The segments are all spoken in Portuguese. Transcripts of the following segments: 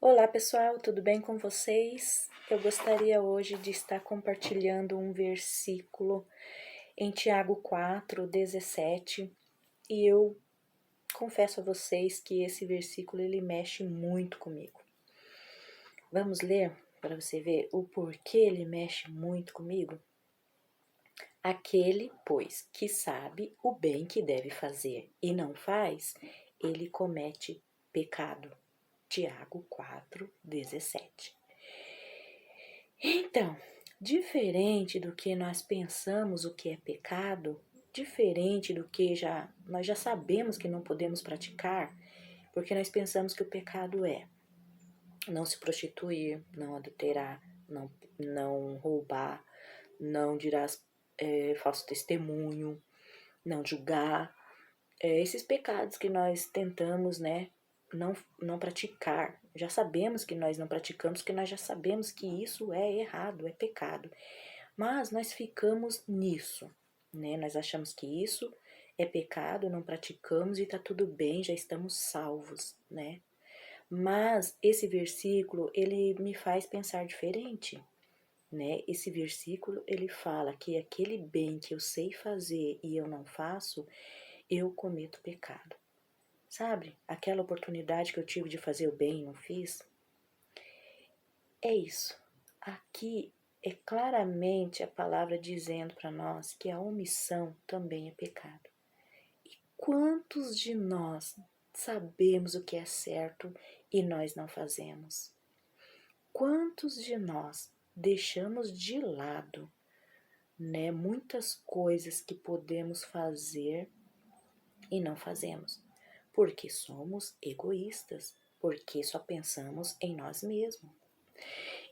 Olá pessoal, tudo bem com vocês? Eu gostaria hoje de estar compartilhando um versículo em Tiago 4:17 e eu confesso a vocês que esse versículo ele mexe muito comigo. Vamos ler para você ver o porquê ele mexe muito comigo? Aquele, pois, que sabe o bem que deve fazer e não faz, ele comete pecado. Tiago 4:17. Então, diferente do que nós pensamos o que é pecado, diferente do que nós já sabemos que não podemos praticar, porque nós pensamos que o pecado é não se prostituir, não adulterar, não roubar, não dirá falso testemunho, não julgar. Esses pecados que nós tentamos, né, não praticar. Já sabemos que nós não praticamos, que nós já sabemos que isso é errado, é pecado. Mas nós ficamos nisso, né? Nós achamos que isso é pecado, não praticamos e tá tudo bem, já estamos salvos, né? Mas esse versículo, ele me faz pensar diferente, né? Esse versículo, ele fala que aquele bem que eu sei fazer e eu não faço, eu cometo pecado. Sabe? Aquela oportunidade que eu tive de fazer o bem e não fiz. É isso. Aqui é claramente a palavra dizendo para nós que a omissão também é pecado. E quantos de nós sabemos o que é certo e nós não fazemos? Quantos de nós deixamos de lado, né, muitas coisas que podemos fazer e não fazemos? Porque somos egoístas, porque só pensamos em nós mesmos.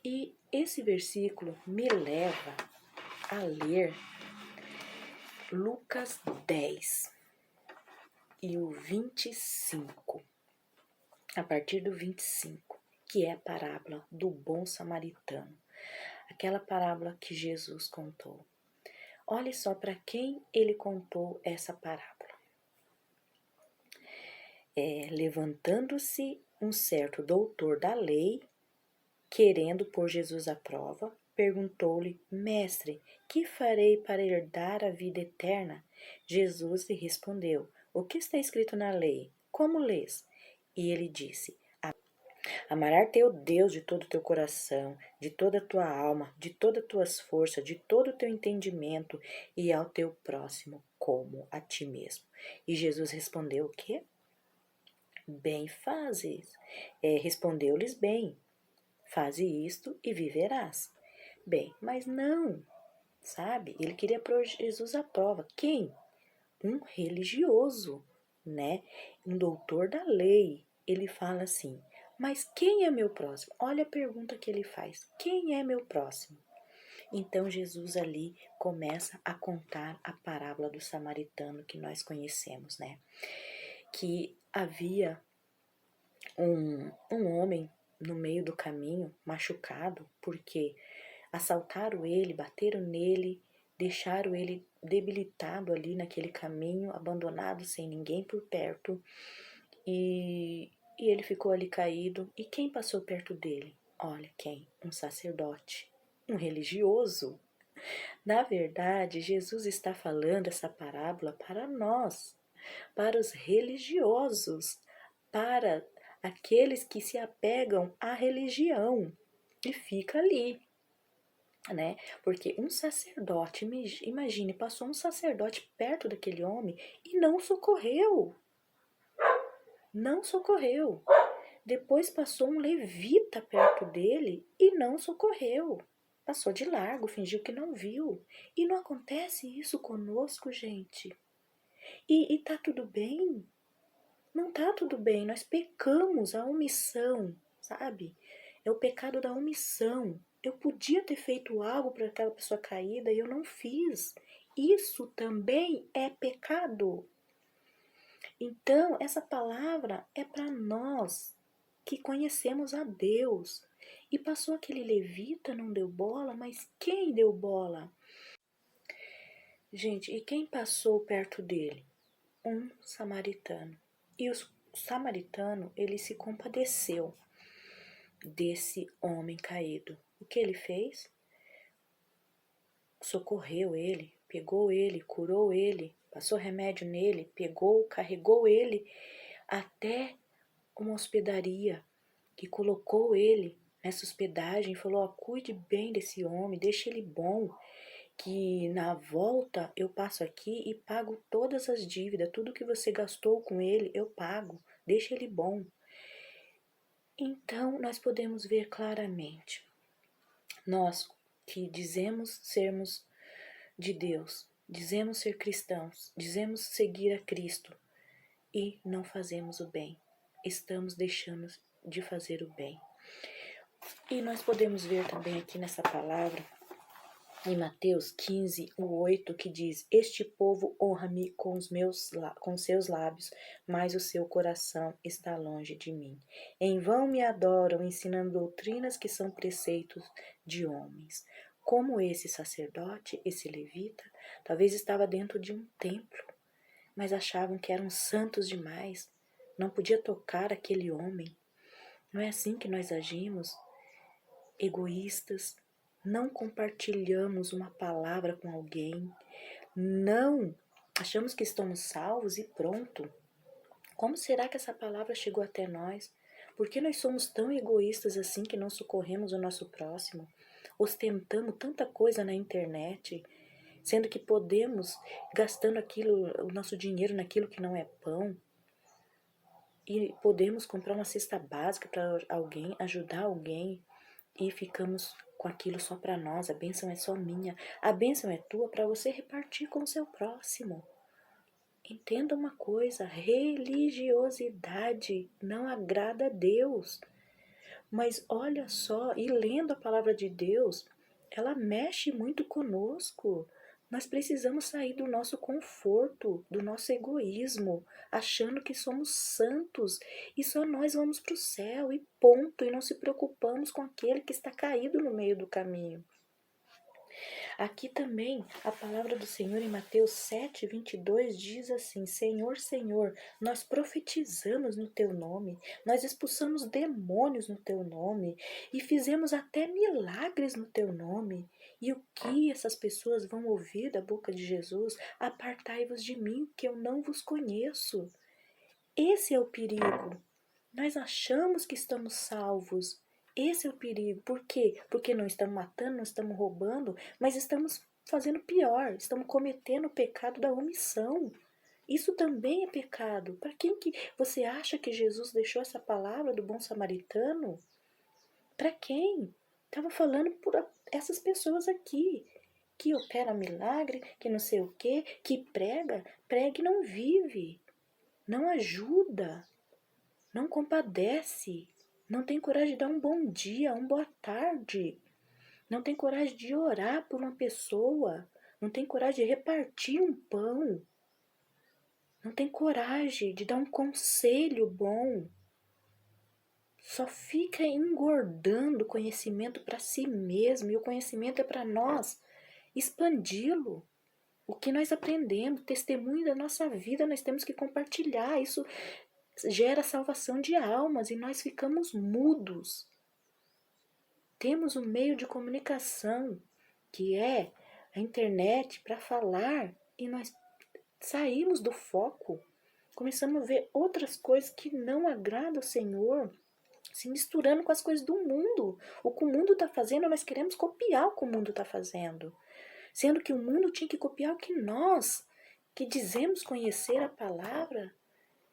E esse versículo me leva a ler Lucas 10 e o 25, a partir do 25, que é a parábola do bom samaritano, aquela parábola que Jesus contou. Olhe só para quem ele contou essa parábola. Levantando-se um certo doutor da lei, querendo pôr Jesus à prova, perguntou-lhe: Mestre, que farei para herdar a vida eterna? Jesus lhe respondeu: O que está escrito na lei? Como lês? E ele disse: Amarás teu Deus de todo o teu coração, de toda a tua alma, de todas as tuas forças, de todo o teu entendimento, e ao teu próximo como a ti mesmo. E Jesus respondeu: O quê? Bem fazes. Respondeu-lhes bem. Faze isto e viverás. Bem, mas não, sabe? Ele queria pôr Jesus à prova. Quem? Um religioso, né? Um doutor da lei. Ele fala assim, mas quem é meu próximo? Olha a pergunta que ele faz. Quem é meu próximo? Então Jesus ali começa a contar a parábola do samaritano que nós conhecemos, né? Que havia um homem no meio do caminho, machucado, porque assaltaram ele, bateram nele, deixaram ele debilitado ali naquele caminho, abandonado, sem ninguém por perto, e ele ficou ali caído. E quem passou perto dele? Olha quem? Um sacerdote, um religioso. Na verdade, Jesus está falando essa parábola para nós, para os religiosos, para aqueles que se apegam à religião e fica ali, né? Porque um sacerdote, imagine, passou um sacerdote perto daquele homem e não socorreu. Não socorreu. Depois passou um levita perto dele e não socorreu. Passou de largo, fingiu que não viu. E não acontece isso conosco, gente. E tá tudo bem? Não tá tudo bem, nós pecamos, a omissão, sabe? É o pecado da omissão. Eu podia ter feito algo para aquela pessoa caída e eu não fiz. Isso também é pecado. Então, essa palavra é para nós que conhecemos a Deus. E passou aquele levita, não deu bola, mas quem deu bola? Gente, e quem passou perto dele? Um samaritano. E o samaritano, ele se compadeceu. desse homem caído. O que ele fez? Socorreu ele, pegou ele, curou ele, passou remédio nele, pegou, carregou ele até uma hospedaria e colocou ele nessa hospedagem e falou: ó, cuide bem desse homem, deixe ele bom, que na volta eu passo aqui e pago todas as dívidas, tudo que você gastou com ele eu pago, deixe ele bom. Então nós podemos ver claramente, nós que dizemos sermos de Deus, dizemos ser cristãos, dizemos seguir a Cristo e não fazemos o bem, estamos deixando de fazer o bem. E nós podemos ver também aqui nessa palavra, em Mateus 15, o 8, que diz: este povo honra-me com seus lábios, mas o seu coração está longe de mim. Em vão me adoram, ensinando doutrinas que são preceitos de homens. Como esse sacerdote, esse levita, talvez estava dentro de um templo, mas achavam que eram santos demais, não podia tocar aquele homem. Não é assim que nós agimos? Egoístas, não compartilhamos uma palavra com alguém, não achamos que estamos salvos e pronto. Como será que essa palavra chegou até nós? Por que nós somos tão egoístas assim que não socorremos o nosso próximo? Ostentamos tanta coisa na internet, sendo que podemos, gastando o nosso dinheiro naquilo que não é pão, e podemos comprar uma cesta básica para alguém, ajudar alguém, e ficamos com aquilo só para nós. A bênção é só minha, a bênção é tua para você repartir com o seu próximo. Entenda uma coisa, religiosidade não agrada a Deus. Mas olha só, e lendo a palavra de Deus, ela mexe muito conosco. Nós precisamos sair do nosso conforto, do nosso egoísmo, achando que somos santos e só nós vamos para o céu e ponto, e não se preocupamos com aquele que está caído no meio do caminho. Aqui também a palavra do Senhor em Mateus 7:22 diz assim: Senhor, Senhor, nós profetizamos no teu nome, nós expulsamos demônios no teu nome e fizemos até milagres no teu nome. E o que essas pessoas vão ouvir da boca de Jesus? Apartai-vos de mim, que eu não vos conheço. Esse é o perigo. Nós achamos que estamos salvos. Esse é o perigo. Por quê? Porque não estamos matando, não estamos roubando, mas estamos fazendo pior. Estamos cometendo o pecado da omissão. Isso também é pecado. Para quem que você acha que Jesus deixou essa palavra do bom samaritano? Para quem? Estava falando por essas pessoas aqui, que opera milagre, que não sei o quê, que prega e não vive, não ajuda, não compadece, não tem coragem de dar um bom dia, uma boa tarde, não tem coragem de orar por uma pessoa, não tem coragem de repartir um pão, não tem coragem de dar um conselho bom, só fica engordando o conhecimento para si mesmo, e o conhecimento é para nós expandi-lo. O que nós aprendemos, testemunho da nossa vida, nós temos que compartilhar. Isso gera salvação de almas e nós ficamos mudos. Temos um meio de comunicação, que é a internet, para falar, e nós saímos do foco. Começamos a ver outras coisas que não agradam ao Senhor, se misturando com as coisas do mundo. O que o mundo está fazendo, nós queremos copiar o que o mundo está fazendo. Sendo que o mundo tinha que copiar o que nós, que dizemos conhecer a palavra,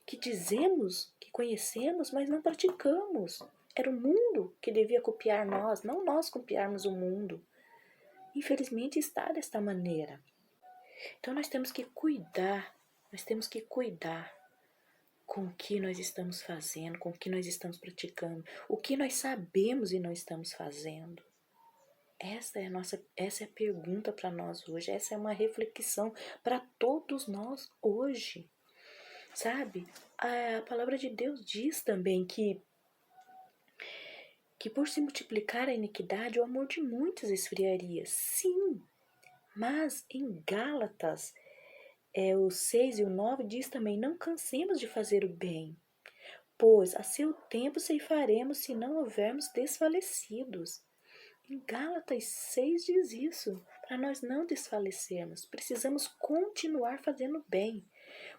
que dizemos que conhecemos, mas não praticamos. Era o mundo que devia copiar nós, não nós copiarmos o mundo. Infelizmente está desta maneira. Então nós temos que cuidar com o que nós estamos fazendo, com o que nós estamos praticando, o que nós sabemos e não estamos fazendo. Essa é a pergunta para nós hoje, essa é uma reflexão para todos nós hoje. Sabe, a palavra de Deus diz também que por se multiplicar a iniquidade, o amor de muitos esfriaria. Sim, mas em Gálatas, o 6 e o 9 diz também: não cansemos de fazer o bem, pois a seu tempo ceifaremos se não houvermos desfalecidos. Em Gálatas 6 diz isso, para nós não desfalecermos, precisamos continuar fazendo bem.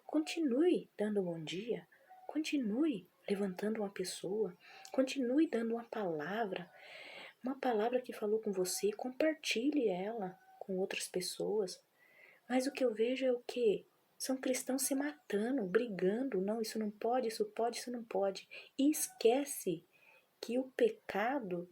Continue dando bom dia, continue levantando uma pessoa, continue dando uma palavra que falou com você, compartilhe ela com outras pessoas. Mas o que eu vejo é o quê? São cristãos se matando, brigando, não, isso não pode, isso pode, isso não pode. E esquece que o pecado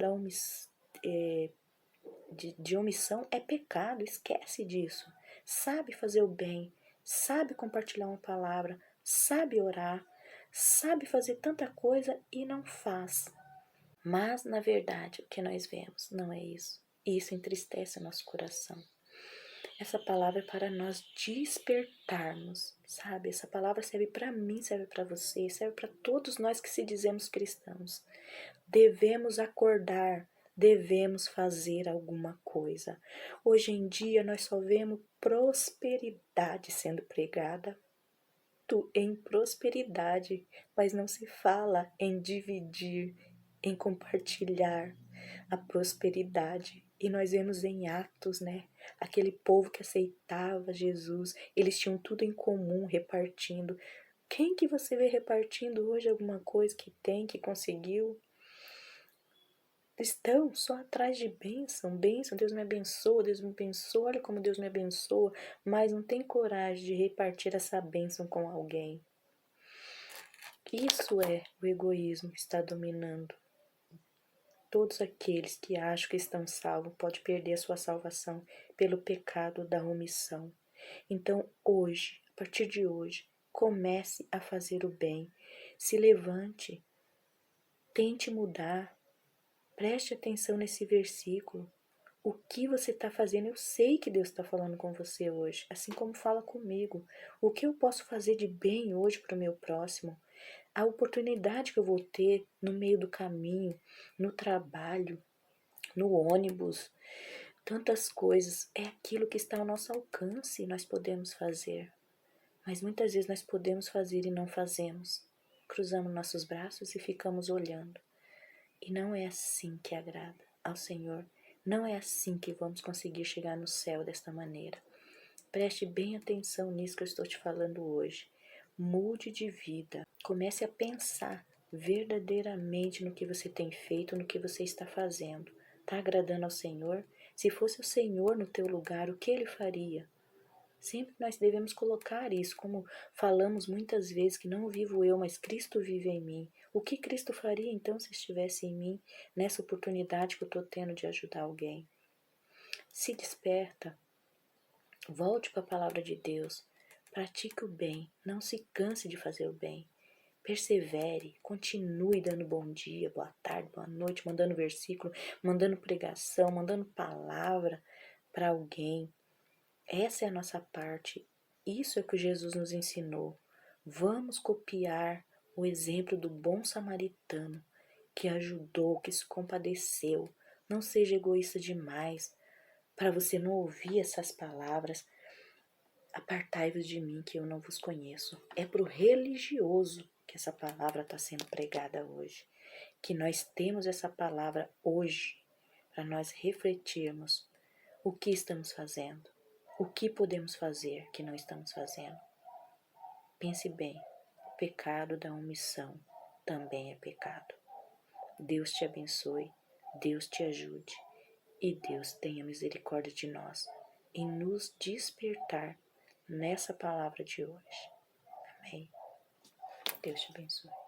de omissão é pecado, esquece disso. Sabe fazer o bem, sabe compartilhar uma palavra, sabe orar, sabe fazer tanta coisa e não faz. Mas, na verdade, o que nós vemos não é isso. E isso entristece o nosso coração. Essa palavra é para nós despertarmos, sabe? Essa palavra serve para mim, serve para você, serve para todos nós que se dizemos cristãos. Devemos acordar, devemos fazer alguma coisa. Hoje em dia nós só vemos prosperidade sendo pregada, em prosperidade, mas não se fala em dividir, em compartilhar a prosperidade. E nós vemos em Atos, né? Aquele povo que aceitava Jesus, eles tinham tudo em comum, repartindo. Quem que você vê repartindo hoje alguma coisa que tem, que conseguiu? Estão só atrás de bênção, bênção, Deus me abençoa, Deus me abençoa, olha como Deus me abençoa, mas não tem coragem de repartir essa bênção com alguém. Isso é o egoísmo que está dominando. Todos aqueles que acham que estão salvos podem perder a sua salvação pelo pecado da omissão. Então, hoje, a partir de hoje, comece a fazer o bem. Se levante, tente mudar, preste atenção nesse versículo. O que você está fazendo? Eu sei que Deus está falando com você hoje, assim como fala comigo. O que eu posso fazer de bem hoje para o meu próximo? A oportunidade que eu vou ter no meio do caminho, no trabalho, no ônibus, tantas coisas, é aquilo que está ao nosso alcance e nós podemos fazer. Mas muitas vezes nós podemos fazer e não fazemos. Cruzamos nossos braços e ficamos olhando. E não é assim que agrada ao Senhor. Não é assim que vamos conseguir chegar no céu desta maneira. Preste bem atenção nisso que eu estou te falando hoje. Mude de vida. Comece a pensar verdadeiramente no que você tem feito, no que você está fazendo. Está agradando ao Senhor? Se fosse o Senhor no teu lugar, o que Ele faria? Sempre nós devemos colocar isso, como falamos muitas vezes, que não vivo eu, mas Cristo vive em mim. O que Cristo faria então se estivesse em mim, nessa oportunidade que eu estou tendo de ajudar alguém? Se desperta, volte para a palavra de Deus, pratique o bem, não se canse de fazer o bem. Persevere, continue dando bom dia, boa tarde, boa noite, mandando versículo, mandando pregação, mandando palavra para alguém. Essa é a nossa parte. Isso é o que Jesus nos ensinou. Vamos copiar o exemplo do bom samaritano que ajudou, que se compadeceu. Não seja egoísta demais para você não ouvir essas palavras. Apartai-vos de mim, que eu não vos conheço. É para o religioso que essa palavra está sendo pregada hoje. Que nós temos essa palavra hoje para nós refletirmos o que estamos fazendo. O que podemos fazer que não estamos fazendo? Pense bem, o pecado da omissão também é pecado. Deus te abençoe, Deus te ajude e Deus tenha misericórdia de nós e nos despertar nessa palavra de hoje. Amém. Deus te abençoe.